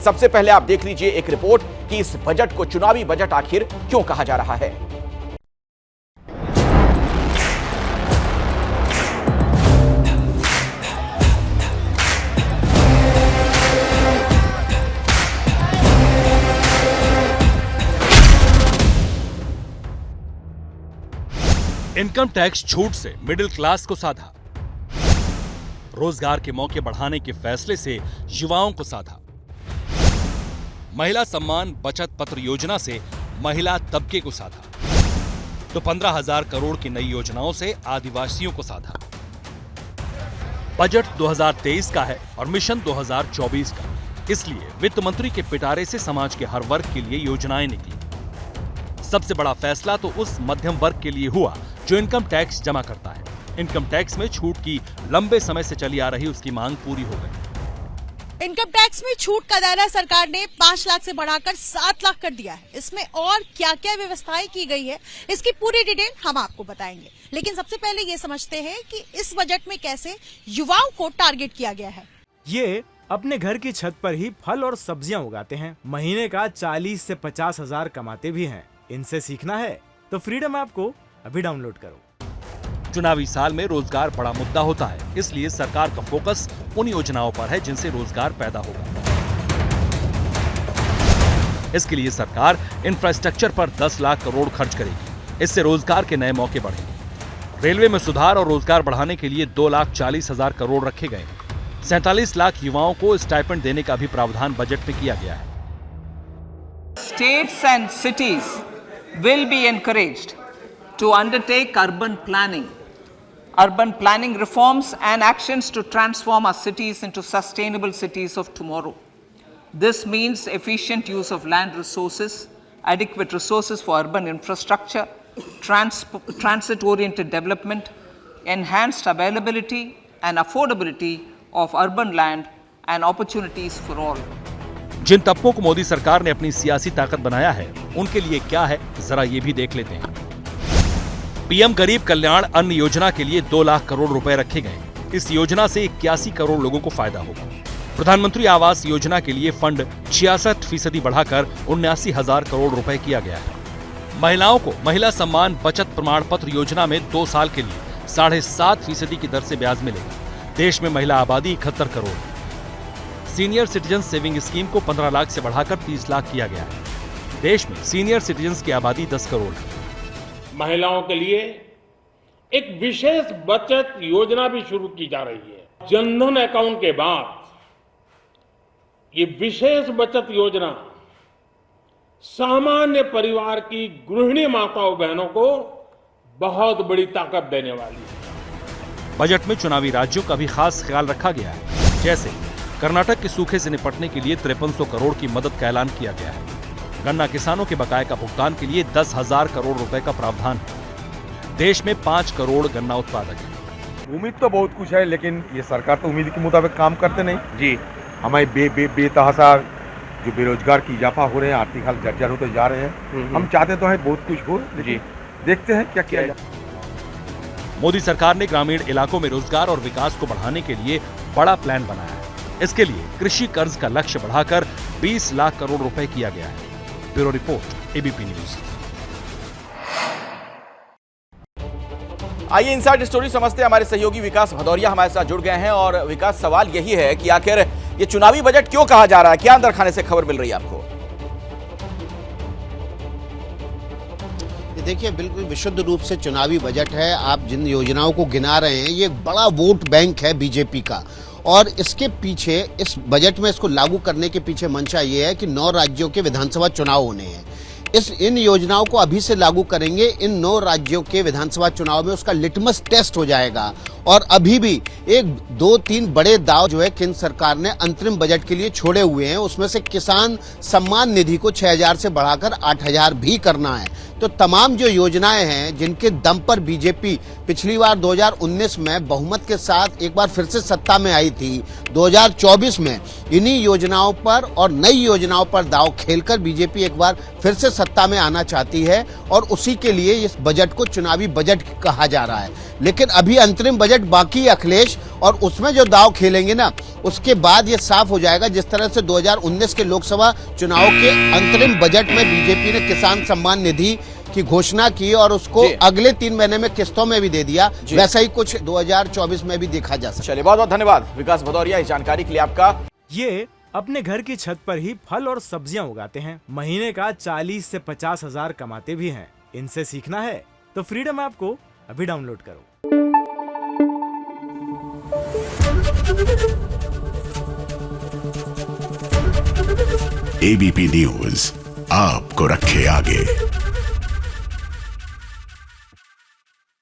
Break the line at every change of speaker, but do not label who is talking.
सबसे पहले आप देख लीजिए एक रिपोर्ट कि इस बजट को चुनावी बजट आखिर क्यों कहा जा रहा है।
इनकम टैक्स छूट से मिडिल क्लास को साधा, रोजगार के मौके बढ़ाने के फैसले से युवाओं को साधा, महिला सम्मान बचत पत्र योजना से महिला तबके को साधा, तो 15,000 करोड़ की नई योजनाओं से आदिवासियों को साधा। बजट 2023 का है और मिशन 2024 का, इसलिए वित्त मंत्री के पिटारे से समाज के हर वर्ग के लिए योजनाएं निकली। सबसे बड़ा फैसला तो उस मध्यम वर्ग के लिए हुआ जो इनकम टैक्स जमा करता है। इनकम टैक्स में छूट की लंबे समय से चली आ रही उसकी मांग पूरी हो गई।
इनकम टैक्स में छूट का दायरा सरकार ने 5 लाख से बढ़ाकर 7 लाख कर दिया है। इसमें और क्या क्या व्यवस्थाएं की गई है, इसकी पूरी डिटेल हम आपको बताएंगे। लेकिन सबसे पहले ये समझते हैं कि इस बजट में कैसे युवाओं को टारगेट किया गया है।
ये अपने घर की छत पर ही फल और सब्जियां उगाते हैं, महीने का 40 से 50 हजार कमाते भी हैं। इनसे सीखना है तो फ्रीडम ऐप को अभी डाउनलोड करो।
चुनावी साल में रोजगार बड़ा मुद्दा होता है, इसलिए सरकार का फोकस उन योजनाओं पर है जिनसे रोजगार पैदा होगा। इसके लिए सरकार इंफ्रास्ट्रक्चर पर 10 लाख करोड़ खर्च करेगी। इससे रोजगार के नए मौके बढ़ेंगे। रेलवे में सुधार और रोजगार बढ़ाने के लिए 2,40,000 करोड़ रखे गए। 47 लाख युवाओं को स्टाइपेंड देने का भी प्रावधान बजट में किया गया है।
States and cities will be encouraged to undertake urban planning reforms and actions to transform our cities into sustainable cities of tomorrow. This means efficient use of land resources, adequate resources for urban infrastructure, transit-oriented development, enhanced availability and affordability of urban land and opportunities for all.
जिन तबकों को मोदी सरकार ने अपनी सियासी ताकत बनाया है, उनके लिए क्या है, जरा ये भी देख लेते हैं। पीएम गरीब कल्याण अन्न योजना के लिए 2 लाख करोड़ रुपए रखे गए। इस योजना से 81 करोड़ लोगों को फायदा होगा। प्रधानमंत्री आवास योजना के लिए फंड 66% बढ़ाकर 79,000 करोड़ रुपए किया गया है। महिलाओं को महिला सम्मान बचत प्रमाण पत्र योजना में 2 साल के लिए 7.5% की दर से ब्याज मिलेगा। देश में महिला आबादी 71 crore. Senior citizen saving scheme को 15 लाख से बढ़ाकर 30 लाख किया गया है। देश में सीनियर सिटीजन की आबादी 10 करोड़ है।
महिलाओं के लिए एक विशेष बचत योजना भी शुरू की जा रही है। जनधन अकाउंट के बाद ये विशेष बचत योजना सामान्य परिवार की गृहिणी माताओं बहनों को बहुत बड़ी ताकत देने वाली है।
बजट में चुनावी राज्यों का भी खास ख्याल रखा गया है। जैसे कर्नाटक के सूखे से निपटने के लिए 5300 करोड़ की मदद का ऐलान किया गया है। गन्ना किसानों के बकाये का भुगतान के लिए 10,000 करोड़ रुपए का प्रावधान है। देश में 5 करोड़ गन्ना उत्पादक हैं।
उम्मीद तो बहुत कुछ है, लेकिन ये सरकार तो उम्मीद के मुताबिक काम करते नहीं जी। हमारे बेतहासा जो बेरोजगार की इजाफा हो रहे हैं, आर्थिक हाल जर्जर होते जा रहे हैं। हम चाहते तो है बहुत कुछ हो, लेकिन देखते हैं क्या किया जाए।
मोदी सरकार ने ग्रामीण इलाकों में रोजगार और विकास को बढ़ाने के लिए बड़ा प्लान बनाया है। इसके लिए कृषि कर्ज का लक्ष्य बढ़ाकर 20 लाख करोड़ रुपए किया गया है। Bureau report, ABP news.
आइए इनसाइड स्टोरी समझते हैं। हमारे सहयोगी विकास भदौरिया हमारे साथ जुड़ गए हैं। और विकास, सवाल यही है कि आखिर ये चुनावी बजट क्यों कहा जा रहा है? क्या अंदर खाने से खबर मिल रही है आपको?
देखिए, बिल्कुल विशुद्ध रूप से चुनावी बजट है। आप जिन योजनाओं को गिना रहे हैं, ये एक बड़ा वोट बैंक है बीजेपी का। और इसके पीछे, इस बजट में इसको लागू करने के पीछे मंशा ये है कि 9 राज्यों के विधानसभा चुनाव होने हैं। इन योजनाओं को अभी से लागू करेंगे। इन 9 राज्यों के विधानसभा चुनाव में उसका लिटमस टेस्ट हो जाएगा। और अभी भी 1-2-3 बड़े दाव जो है केंद्र सरकार ने अंतरिम बजट के लिए छोड़े हुए हैं। उसमें से किसान सम्मान निधि को 6,000 से बढ़ाकर 8,000 भी करना है। तो तमाम जो योजनाएं हैं जिनके दम पर बीजेपी पिछली बार 2019 में बहुमत के साथ एक बार फिर से सत्ता में आई थी, 2024 में इन्हीं योजनाओं पर और नई योजनाओं पर दांव खेलकर बीजेपी एक बार फिर से सत्ता में आना चाहती है। और उसी के लिए इस बजट को चुनावी बजट कहा जा रहा है। लेकिन अभी अंतरिम बजट बाकी है अखिलेश, और उसमें जो दाव खेलेंगे ना, उसके बाद ये साफ हो जाएगा। जिस तरह से 2019 के लोकसभा चुनाव के अंतरिम बजट में बीजेपी ने किसान सम्मान निधि की घोषणा की और उसको अगले 3 महीने में किस्तों में भी दे दिया, वैसा ही कुछ 2024 में भी देखा जा सकता है।
चलिए, बहुत बहुत धन्यवाद विकास भदौरिया इस जानकारी के लिए आपका।
ये अपने घर की छत पर ही फल और सब्जियां उगाते हैं, महीने का 40 से 50 हजार कमाते भी हैं। इनसे सीखना है तो फ्रीडम ऐप को अभी डाउनलोड करो।
एबीपी न्यूज आपको रखे आगे।